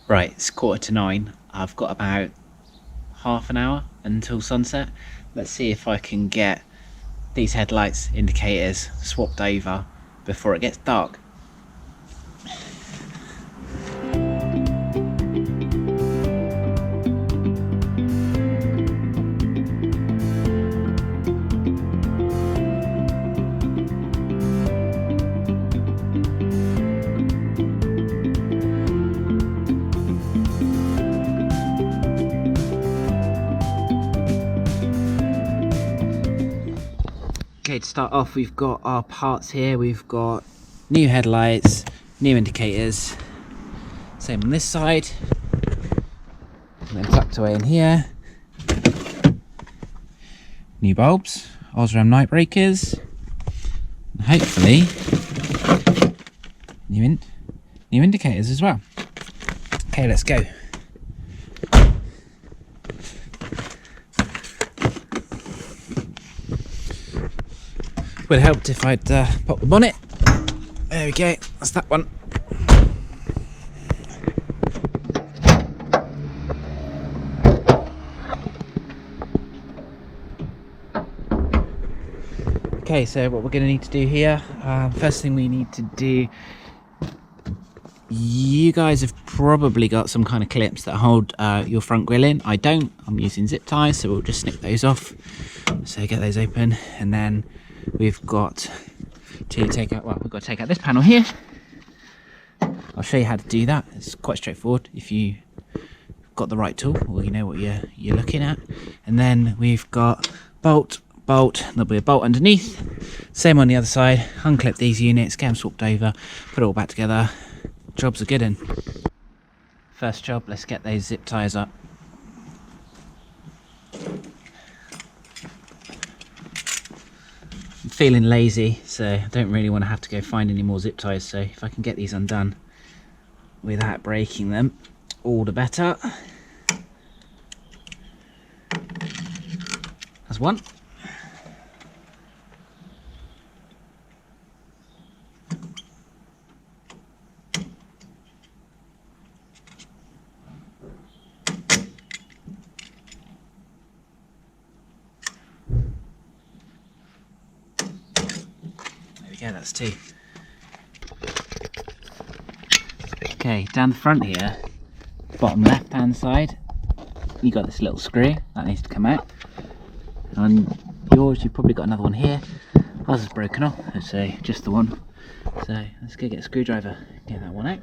Right, it's 8:45. I've got about half an hour until sunset. Let's see if I can get these headlights indicators swapped over before it gets dark. Okay, to start off, we've got our parts here. We've got new headlights, new indicators, same on this side, and then tucked away in here, new bulbs, OSRAM Night Breakers, and hopefully new indicators as well. Okay, let's go. Would have helped if I'd popped the bonnet. There we go, that's that one. Okay, so what we're going to need to do here, first thing we need to do, you guys have probably got some kind of clips that hold your front grille in. I don't, I'm using zip ties, so we'll just snip those off. So get those open, and then we've got to take out, well, we've got to take out this panel here. I'll show you how to do that. It's quite straightforward if you got the right tool, or you know what you're looking at. And then we've got bolt, there'll be a bolt underneath. Same on the other side. Unclip these units, get them swapped over, put it all back together. Jobs are good. And first job, let's get those zip ties up. I'm feeling lazy, so I don't really want to have to go find any more zip ties, so if I can get these undone without breaking them, all the better. That's one. Yeah, that's two. Okay, down the front here, bottom left hand side, you got this little screw that needs to come out. On yours, you've probably got another one here. Ours is broken off, so just the one. So let's go get a screwdriver, get that one out.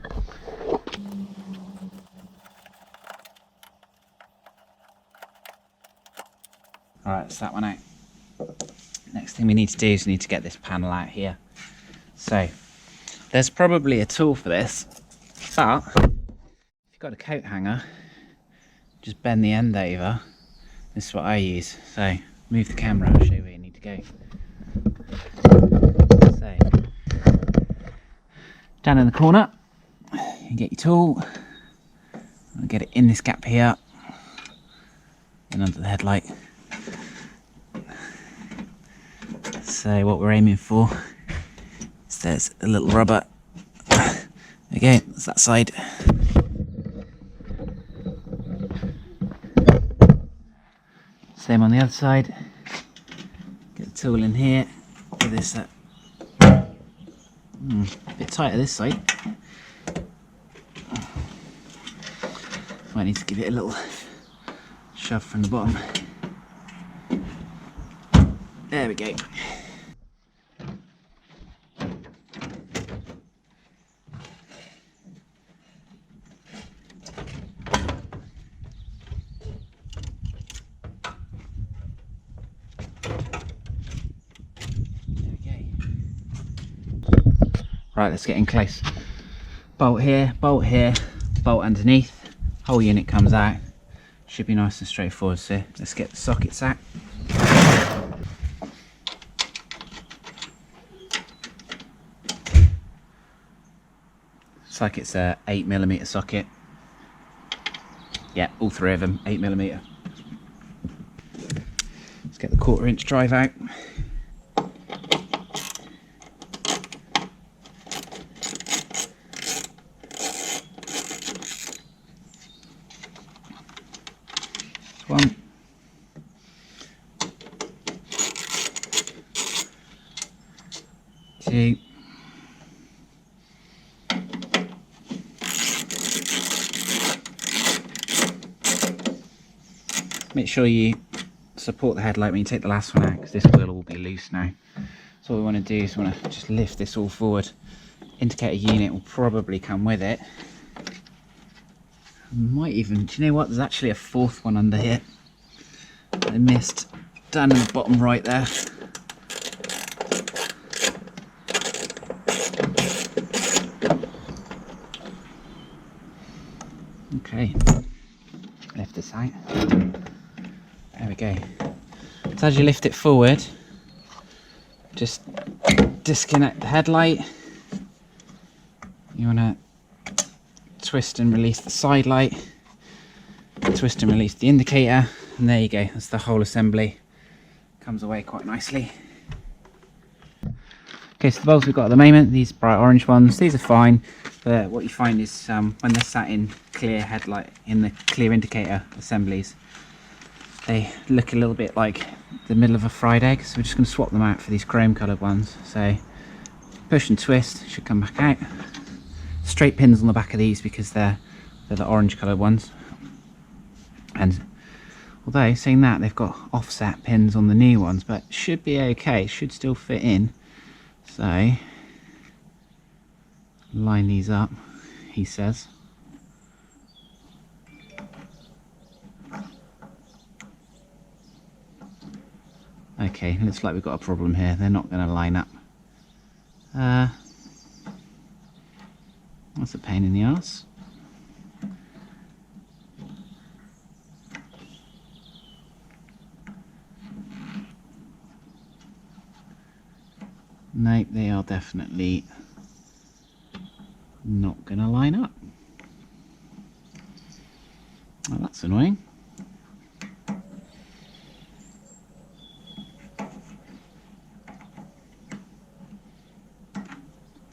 Alright, that's that one out. Next thing we need to do is we need to get this panel out here. So there's probably a tool for this, but if you've got a coat hanger, just bend the end over. This is what I use. So move the camera, I'll show you where you need to go. So down in the corner, you get your tool, and get it in this gap here, and under the headlight. So what we're aiming for is there's a little rubber. Okay, that's that side. Same on the other side. Get the tool in here. Give this a bit tighter this side. Might need to give it a little shove from the bottom. There we go. Right, let's get in close. Bolt here, bolt underneath. Whole unit comes out. Should be nice and straightforward. So let's get the sockets out. It's like it's a 8mm socket. Yeah, all three of them 8mm. Let's get the 1/4 inch drive out. 1. Two. Make sure you support the headlight when you take the last one out, because this will all be loose now. So what we want to do is we want to just lift this all forward. Indicator unit will probably come with it. Might even, do you know what, there's actually a 4th one under here I missed, down in the bottom right there. Okay, lift this out. There we go. So as you lift it forward, just disconnect the headlight. You want to twist and release the side light, twist and release the indicator, and there you go, that's the whole assembly. Comes away quite nicely. Okay, so the bulbs we've got at the moment, these bright orange ones, these are fine, but what you find is when they're sat in clear headlight, in the clear indicator assemblies, they look a little bit like the middle of a fried egg, so we're just going to swap them out for these chrome coloured ones. So push and twist, should come back out. Straight pins on the back of these because they're the orange coloured ones, and although saying that, they've got offset pins on the new ones, but should be okay, should still fit in. So line these up, he says. Okay, looks like we've got a problem here, they're not going to line up. That's a pain in the arse. Nope, they are definitely not going to line up. Well, that's annoying.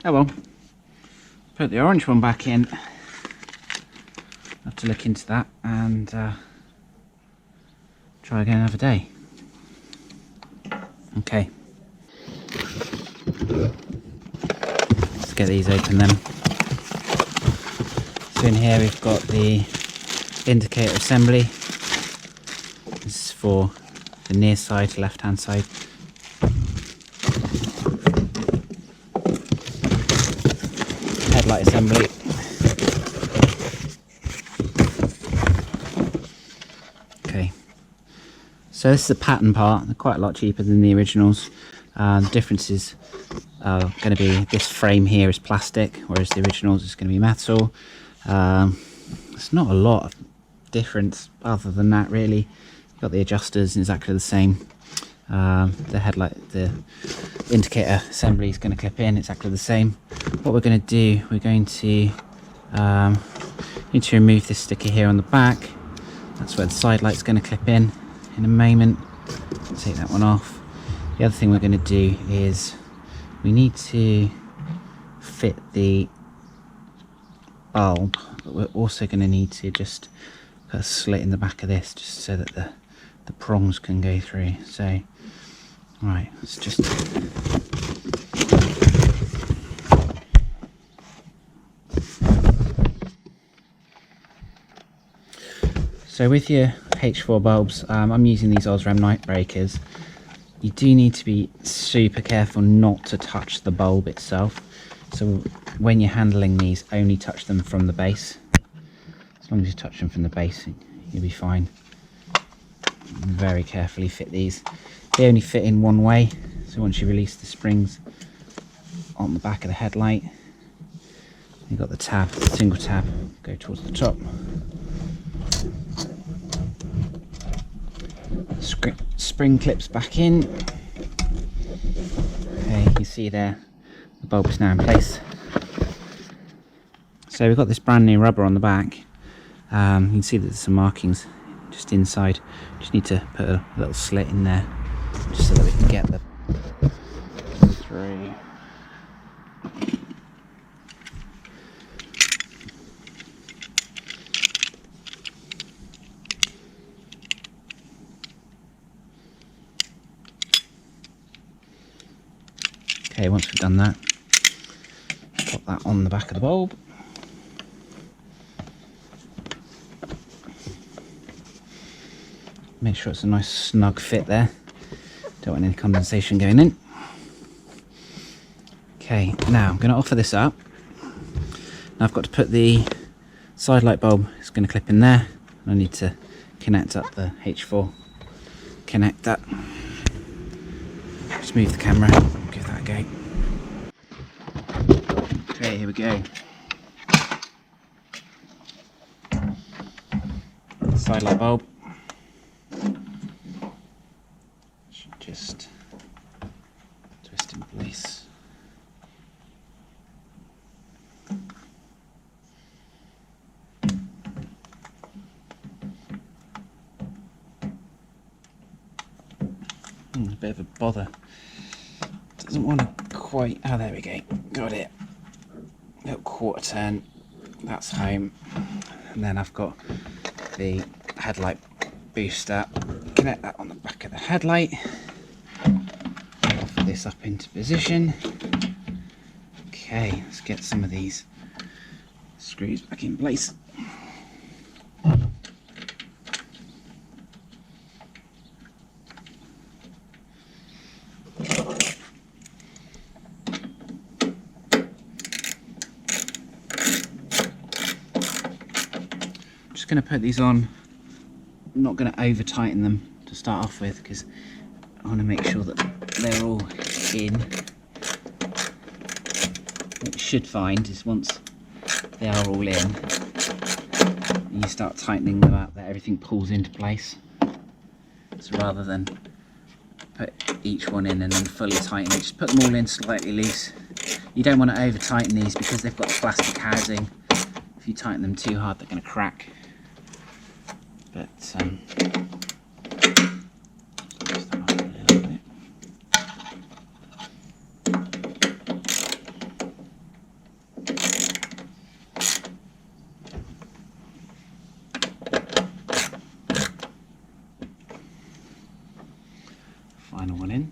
Oh well. Put the orange one back in. Have to look into that and try again another day. Okay. Let's get these open then. So in here we've got the indicator assembly. This is for the near side, left hand side. Headlight assembly. Okay, so this is the pattern part. They're quite a lot cheaper than the originals. The difference is going to be this frame here is plastic, whereas the originals is going to be metal. It's not a lot of difference other than that really. Got the adjusters exactly the same. The headlight, the indicator assembly is going to clip in exactly the same. What we're going to do, we're going to need to remove this sticker here on the back. That's where the side light's going to clip in a moment. Take that one off. The other thing we're going to do is we need to fit the bulb, but we're also going to need to just put a slit in the back of this just so that the prongs can go through. So right, let's just so with your H4 bulbs, I'm using these OSRAM Night Breakers. You do need to be super careful not to touch the bulb itself. So when you're handling these, only touch them from the base. As long as you touch them from the base, you'll be fine. Very carefully fit these. They only fit in one way, so once you release the springs on the back of the headlight, you've got the tab, single tab, go towards the top. Spring clips back in. Okay, you can see there the bulb is now in place. So we've got this brand new rubber on the back. You can see that there's some markings just inside. Just need to put a little slit in there just so that we can get the through. Okay, once we've done that, pop that on the back of the bulb. Make sure it's a nice snug fit there. Don't want any condensation going in. Okay, now I'm going to offer this up. Now I've got to put the side light bulb, it's going to clip in there. I need to connect up the H4 connector. Just move the camera, give that a go. Okay, here we go. Side light bulb. Should just twist in place. A bit of a bother. Doesn't want to quite. Oh, there we go. Got it. Little quarter turn. That's home. And then I've got the headlight booster. Connect that on the back of the headlight. Offer this up into position. Okay, let's get some of these screws back in place. Going to put these on. I'm not going to over tighten them to start off with because I want to make sure that they're all in. What you should find is once they are all in, you start tightening them up, that everything pulls into place. So rather than put each one in and then fully tighten it, just put them all in slightly loose. You don't want to over tighten these because they've got the plastic housing. If you tighten them too hard, they're going to crack. But just that off a little bit. Final one in.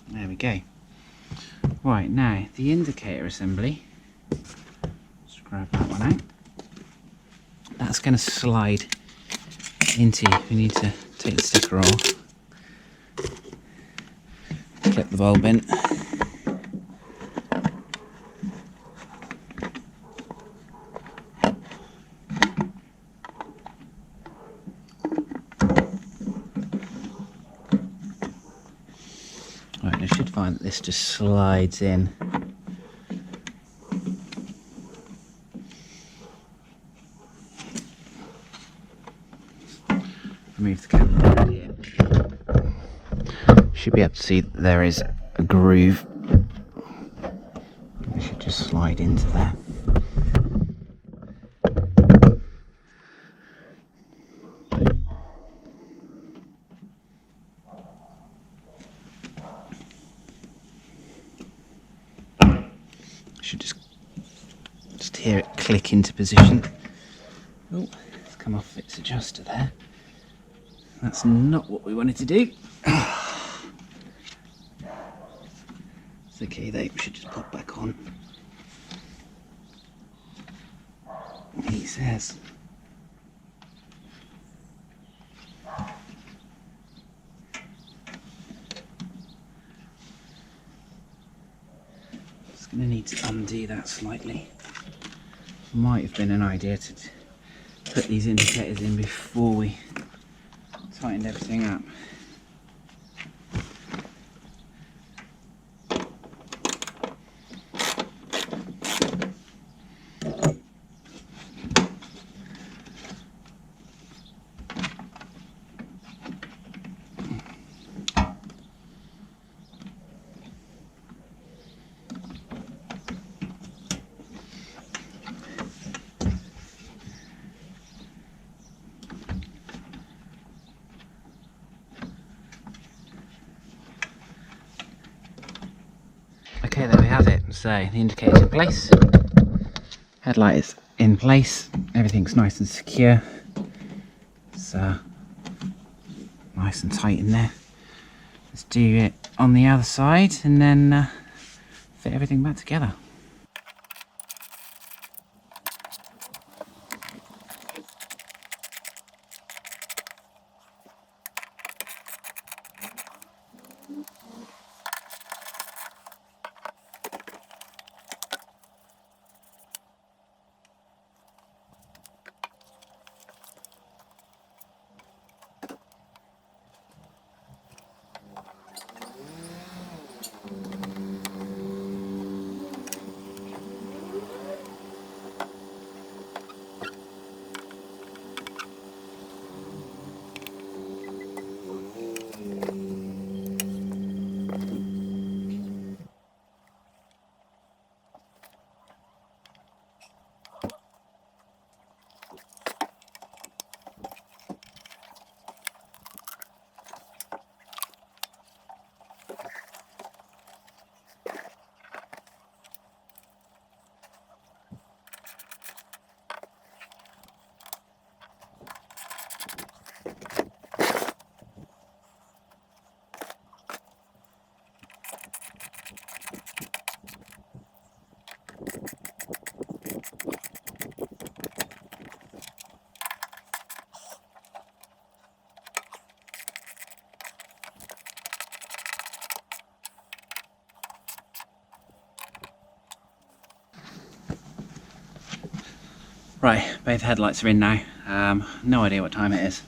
There we go. Right, now the indicator assembly, just grab that one out. That's going to slide into, we need to take the sticker off, clip the bulb in. Right, I should find that this just slides in. Remove the camera around here. Should be able to see that there is a groove. It should just slide into there. Should just hear it click into position. Oh, it's come off its adjuster there. That's not what we wanted to do. It's okay though, we should just pop back on. He says. Going to need to undo that slightly. Might have been an idea to put these indicators in before we tightened everything up. Okay, there we have it. So the indicator's in place, headlight is in place, everything's nice and secure. That's nice and tight in there. Let's do it on the other side and then fit everything back together. Right, both headlights are in now. No idea what time it is.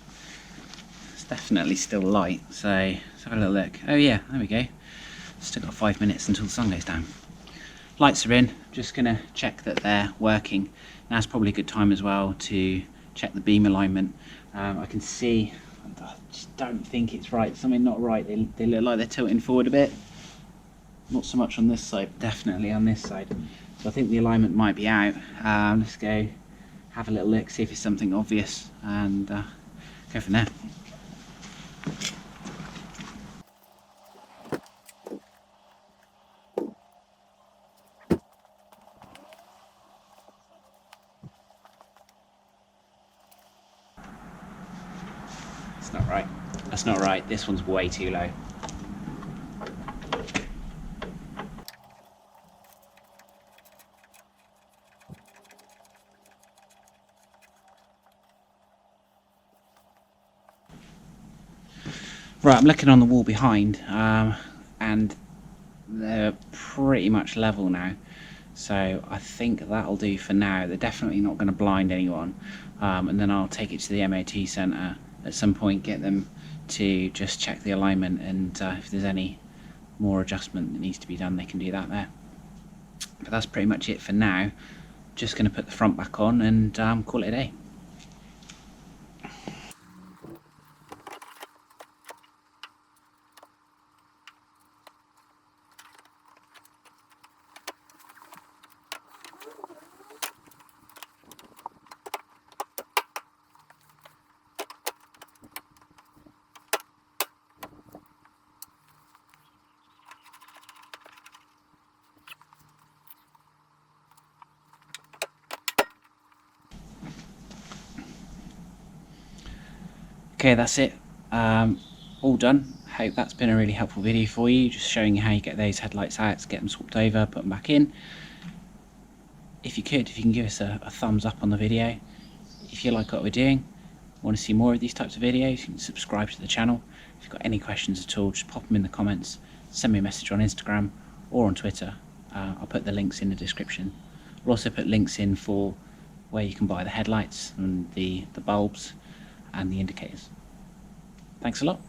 It's definitely still light, so let's have a little look. Oh yeah, there we go. Still got 5 minutes until the sun goes down. Lights are in, just gonna check that they're working. Now's probably a good time as well to check the beam alignment. I can see, I just don't think it's right, something not right. They look like they're tilting forward a bit. Not so much on this side, definitely on this side. So I think the alignment might be out. Let's go have a little look, see if it's something obvious, and go from there. That's not right. That's not right. This one's way too low. Right, I'm looking on the wall behind, and they're pretty much level now. So I think that'll do for now. They're definitely not going to blind anyone. And then I'll take it to the MOT centre at some point, get them to just check the alignment, and if there's any more adjustment that needs to be done, they can do that there. But that's pretty much it for now. Just going to put the front back on and call it a day. Okay, that's it. All done. Hope that's been a really helpful video for you, just showing you how you get those headlights out, get them swapped over, put them back in. If you can give us a thumbs up on the video. If you like what we're doing, want to see more of these types of videos, you can subscribe to the channel. If you've got any questions at all, just pop them in the comments, send me a message on Instagram or on Twitter. I'll put the links in the description. I'll also put links in for where you can buy the headlights and the bulbs and the indicators. Thanks a lot.